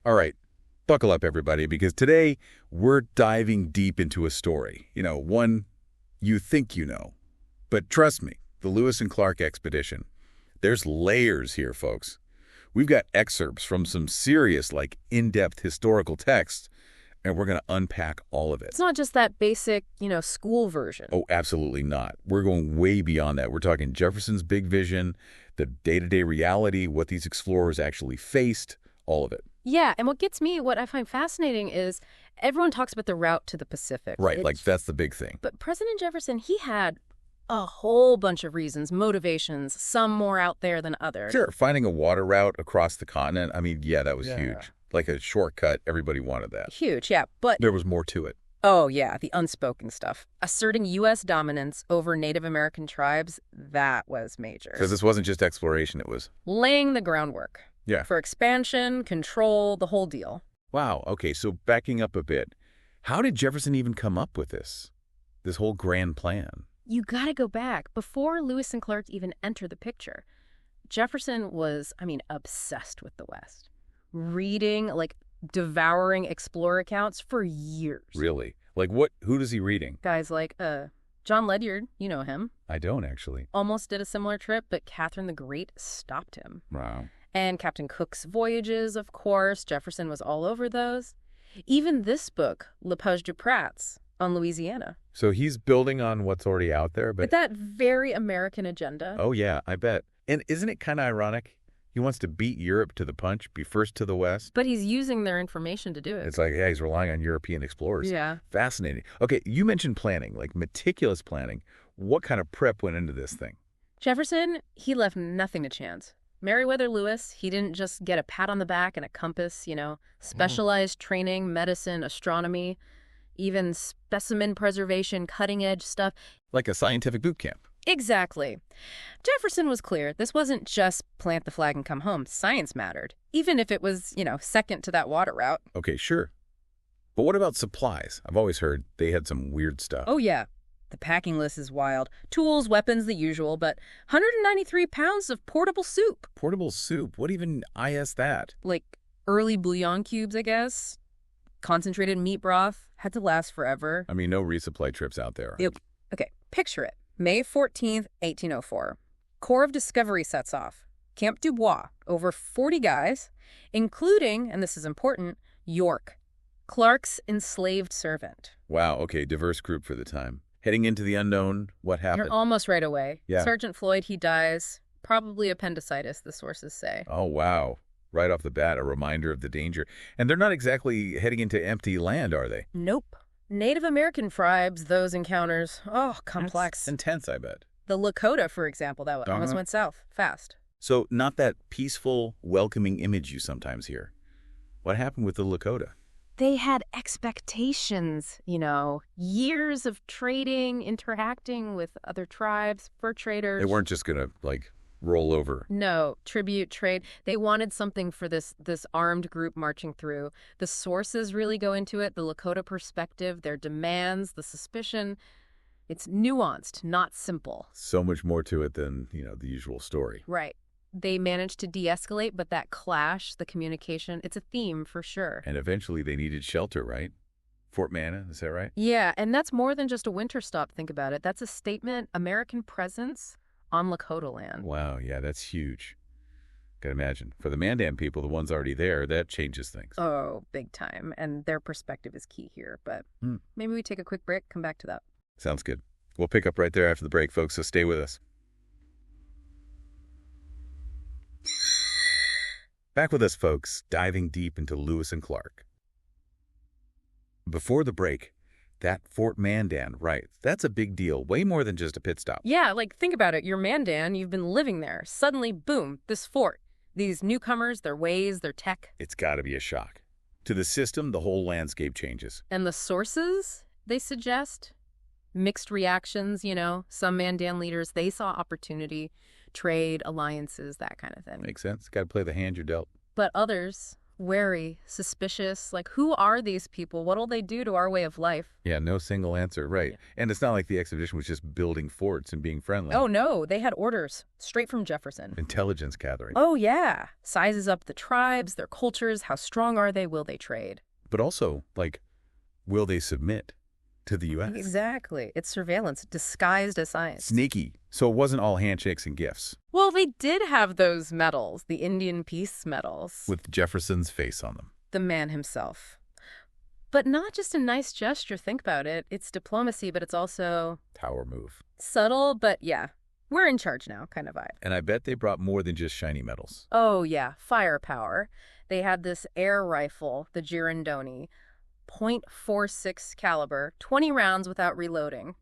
All right, buckle up, everybody, because today we're diving deep into a story. One you think you know. But trust me, the Lewis and Clark expedition, there's layers here, folks. We've got excerpts from some serious, in-depth historical texts, and we're going to unpack all of it. It's not just that basic, school version. Oh, absolutely not. We're going way beyond that. We're talking Jefferson's big vision, the day-to-day reality, what these explorers actually faced, all of it. Yeah, and what I find fascinating is everyone talks about the route to the Pacific. Right, that's the big thing. But President Jefferson, he had a whole bunch of reasons, motivations, some more out there than others. Sure, finding a water route across the continent, that was huge. Like a shortcut, everybody wanted that. Huge, yeah, but there was more to it. Oh, yeah, the unspoken stuff. Asserting U.S. dominance over Native American tribes, that was major. Because this wasn't just exploration, it was laying the groundwork. Yeah. For expansion, control, the whole deal. Wow, okay, so backing up a bit, how did Jefferson even come up with this whole grand plan? You gotta go back. Before Lewis and Clark even entered the picture, Jefferson was, obsessed with the West. Reading, devouring explorer accounts for years. Really? Who is he reading? Guys like, John Ledyard, you know him. I don't, actually. Almost did a similar trip, but Catherine the Great stopped him. Wow. And Captain Cook's voyages, of course. Jefferson was all over those. Even this book, Lepage du Prat's, on Louisiana. So he's building on what's already out there, but... With that very American agenda. Oh, yeah, I bet. And isn't it kind of ironic? He wants to beat Europe to the punch, be first to the West. But he's using their information to do it. It's he's relying on European explorers. Yeah. Fascinating. Okay, you mentioned planning, meticulous planning. What kind of prep went into this thing? Jefferson, he left nothing to chance. Meriwether Lewis, he didn't just get a pat on the back and a compass, specialized training, medicine, astronomy, even specimen preservation, cutting-edge stuff. Like a scientific boot camp. Exactly. Jefferson was clear. This wasn't just plant the flag and come home. Science mattered, even if it was, second to that water route. Okay, sure. But what about supplies? I've always heard they had some weird stuff. Oh, yeah. The packing list is wild. Tools, weapons, the usual, but 193 pounds of portable soup. Portable soup? What even is that? Early bouillon cubes, I guess. Concentrated meat broth. Had to last forever. No resupply trips out there. Yep. Okay, picture it. May 14th, 1804. Corps of Discovery sets off. Camp Dubois, over 40 guys, including, and this is important, York, Clark's enslaved servant. Wow, okay, diverse group for the time. Heading into the unknown, what happened? You're almost right away. Yeah. Sergeant Floyd, he dies. Probably appendicitis, the sources say. Oh, wow. Right off the bat, a reminder of the danger. And they're not exactly heading into empty land, are they? Nope. Native American tribes, those encounters, complex. That's intense, I bet. The Lakota, for example, that almost went south, fast. So not that peaceful, welcoming image you sometimes hear. What happened with the Lakota? They had expectations, years of trading, interacting with other tribes, fur traders. They weren't just going to, roll over. No, tribute, trade. They wanted something for this armed group marching through. The sources really go into it, the Lakota perspective, their demands, the suspicion. It's nuanced, not simple. So much more to it than, the usual story. Right. They managed to de-escalate, but that clash, the communication, it's a theme for sure. And eventually they needed shelter, right? Fort Manna, is that right? Yeah, and that's more than just a winter stop, think about it. That's a statement, American presence on Lakota land. Wow, yeah, that's huge. Can imagine. For the Mandan people, the ones already there, that changes things. Oh, big time. And their perspective is key here. But maybe we take a quick break, come back to that. Sounds good. We'll pick up right there after the break, folks, so stay with us. Back with us, folks, diving deep into Lewis and Clark. Before the break, that Fort Mandan, right, that's a big deal, way more than just a pit stop. Yeah, think about it. You're Mandan, you've been living there. Suddenly, boom, this fort. These newcomers, their ways, their tech. It's got to be a shock. To the system, the whole landscape changes. And the sources, they suggest? Mixed reactions, Some Mandan leaders, they saw opportunity, trade, alliances, that kind of thing. Makes sense. Got to play the hand you're dealt. But others, Wary, suspicious, like who are these people? What'll they do to our way of life? Yeah, no single answer, right. And it's not like the expedition was just building forts and being friendly. Oh no, they had orders straight from Jefferson. Intelligence gathering. Oh yeah, sizes up the tribes, their cultures, how strong are they, will they trade? But also, like, will they submit to the U.S.? Exactly. It's surveillance disguised as science. Sneaky. So it wasn't all handshakes and gifts. Well, they did have those medals, the Indian Peace Medals. With Jefferson's face on them. The man himself. But not just a nice gesture, think about it. It's diplomacy, but it's also Power move. subtle, but yeah, we're in charge now kind of vibe. And I bet they brought more than just shiny medals. Oh yeah, firepower. They had this air rifle, the Girandoni, .46 caliber, 20 rounds without reloading.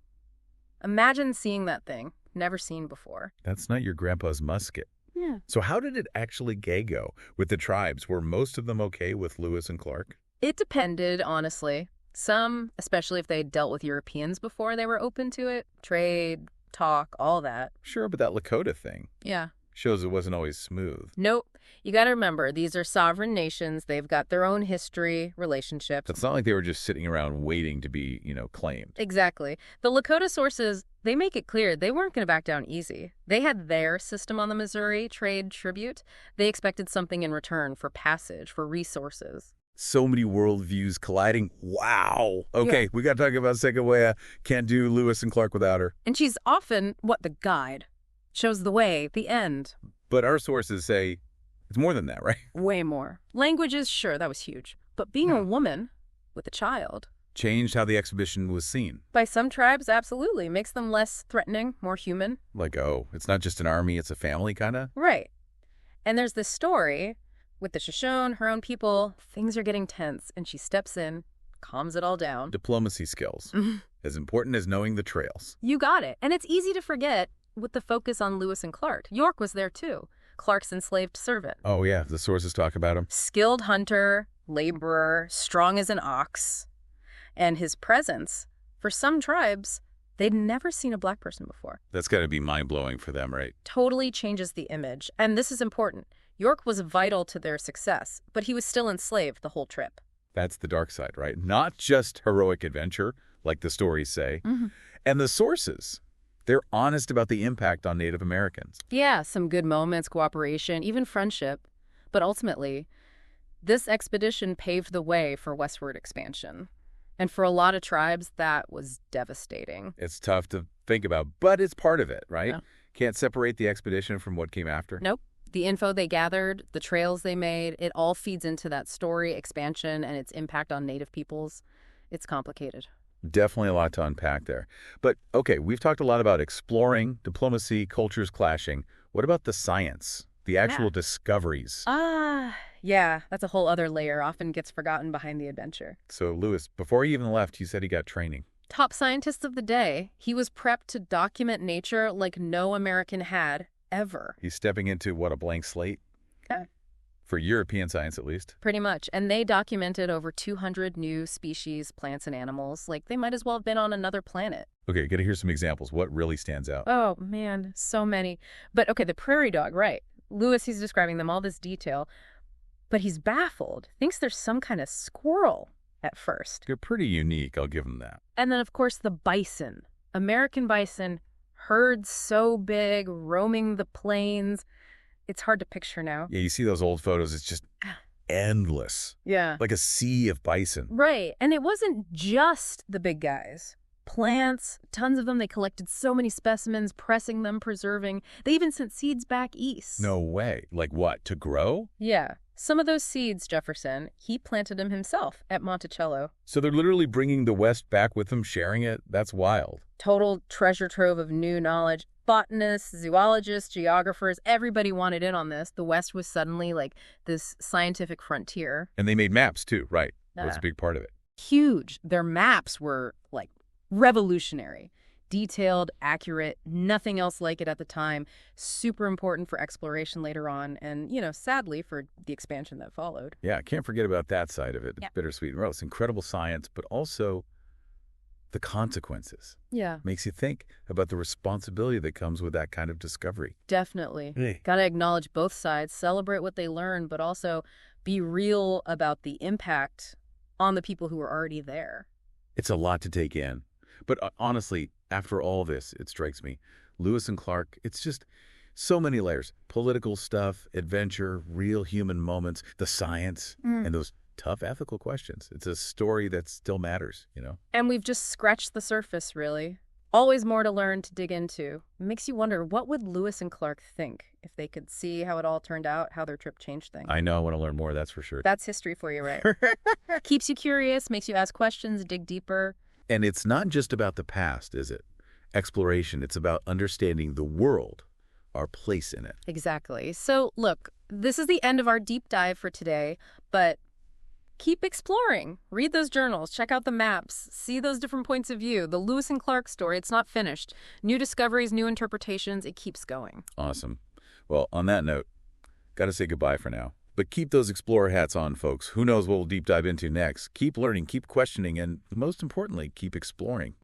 Imagine seeing that thing. Never seen before. That's not your grandpa's musket. Yeah. So how did it actually go with the tribes? Were most of them okay with Lewis and Clark? It depended, honestly. Some, especially if they dealt with Europeans before, they were open to it. Trade, talk, all that. Sure, but that Lakota thing Yeah. shows it wasn't always smooth. Nope. You got to remember, these are sovereign nations. They've got their own history, relationships. It's not like they were just sitting around waiting to be, claimed. Exactly. The Lakota sources, they make it clear they weren't going to back down easy. They had their system on the Missouri trade tribute. They expected something in return for passage, for resources. So many worldviews colliding. Wow. Okay, Yeah. we got to talk about Sequoia. Can't do Lewis and Clark without her. And she's often, the guide. Shows the way, the end. But our sources say it's more than that, right? Way more. Languages, sure, that was huge. But being a woman with a child. Changed how the expedition was seen. By some tribes, absolutely. Makes them less threatening, more human. Like, oh, it's not just an army, it's a family, kind of? Right. And there's this story with the Shoshone, her own people. Things are getting tense, and she steps in, calms it all down. Diplomacy skills. As important as knowing the trails. You got it. And it's easy to forget with the focus on Lewis and Clark. York was there, too. Clark's enslaved servant. Oh, yeah, the sources talk about him. Skilled hunter, laborer, strong as an ox. And his presence, for some tribes, they'd never seen a black person before. That's got to be mind-blowing for them, right? Totally changes the image. And this is important. York was vital to their success, but he was still enslaved the whole trip. That's the dark side, right? Not just heroic adventure, like the stories say. And the sources, they're honest about the impact on Native Americans. Yeah, some good moments, cooperation, even friendship. But ultimately, this expedition paved the way for westward expansion. And for a lot of tribes, that was devastating. It's tough to think about, but it's part of it, right? Yeah. Can't separate the expedition from what came after. Nope. The info they gathered, the trails they made, it all feeds into that story, expansion, and its impact on Native peoples. It's complicated. Definitely a lot to unpack there. But, okay, we've talked a lot about exploring, diplomacy, cultures clashing. What about the science, the actual discoveries? Yeah, that's a whole other layer, often gets forgotten behind the adventure. So, Lewis, before he even left, you said he got training. Top scientist of the day, he was prepped to document nature like no American had ever. He's stepping into, what, a blank slate? Yeah. For European science, at least. Pretty much. And they documented over 200 new species, plants and animals. Like, they might as well have been on another planet. Okay, got to hear some examples. What really stands out? Oh, man, so many. But, okay, the prairie dog, right. Lewis, he's describing them, all this detail. But he's baffled, thinks there's some kind of squirrel at first. They're pretty unique, I'll give them that. And then, of course, the bison. American bison, herds so big, roaming the plains. It's hard to picture now. Yeah, you see those old photos, it's just endless. Yeah. Like a sea of bison. Right. And it wasn't just the big guys. Plants, tons of them. They collected so many specimens, pressing them, preserving. They even sent seeds back east. No way. Like what, to grow? Yeah. Some of those seeds, Jefferson, he planted them himself at Monticello. So they're literally bringing the West back with them, sharing it? That's wild. Total treasure trove of new knowledge. Botanists, zoologists, geographers, everybody wanted in on this. The West was suddenly like this scientific frontier. And they made maps too, right? That was a big part of it. Huge. Their maps were like revolutionary. Detailed, accurate, nothing else like it at the time. Super important for exploration later on and, sadly for the expansion that followed. Yeah, I can't forget about that side of it. It's Yeah. bittersweet. Well, it's incredible science, but also the consequences. Yeah. Makes you think about the responsibility that comes with that kind of discovery. Definitely. Hey. Got to acknowledge both sides, celebrate what they learned, but also be real about the impact on the people who were already there. It's a lot to take in. But honestly, after all this, it strikes me, Lewis and Clark, it's just so many layers. Political stuff, adventure, real human moments, the science, and those tough ethical questions. It's a story that still matters, you know? And we've just scratched the surface, really. Always more to learn, to dig into. Makes you wonder, what would Lewis and Clark think if they could see how it all turned out, how their trip changed things? I know, I want to learn more, that's for sure. That's history for you, right? Keeps you curious, makes you ask questions, dig deeper. And it's not just about the past, is it? Exploration, it's about understanding the world, our place in it. Exactly. So, look, this is the end of our deep dive for today, but keep exploring. Read those journals, check out the maps, see those different points of view. The Lewis and Clark story, it's not finished. New discoveries, new interpretations, it keeps going. Awesome. Well, on that note, got to say goodbye for now. But keep those explorer hats on, folks. Who knows what we'll deep dive into next. Keep learning, keep questioning, and most importantly, keep exploring.